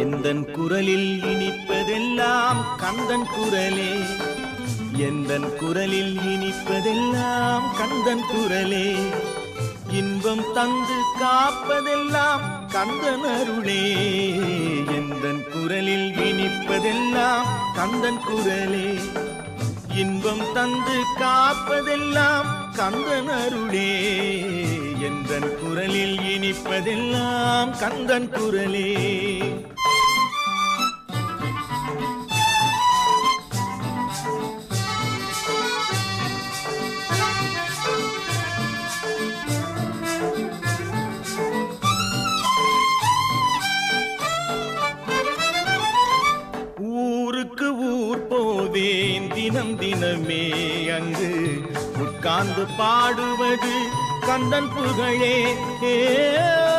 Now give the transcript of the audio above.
எந்தன் குரலில் இனிப்பதெல்லாம் கந்தன் குரலே, எந்தன் குரலில் இனிப்பதெல்லாம் கந்தன் குரலே, இன்பம் தந்து காப்பதெல்லாம் கந்தன் அருளே. எந்தன் குரலில் இனிப்பதெல்லாம் கந்தன் குரலே, இன்பம் தந்து காப்பதெல்லாம் கந்தன் அருளே. எந்தன் குரலில் இனிப்பதெல்லாம் கந்தன் குரலே. ஊருக்கு ஊர் போவேன் தினம் தினமே, அங்கு உட்கார்ந்து பாடுவது கந்தன் புகழே.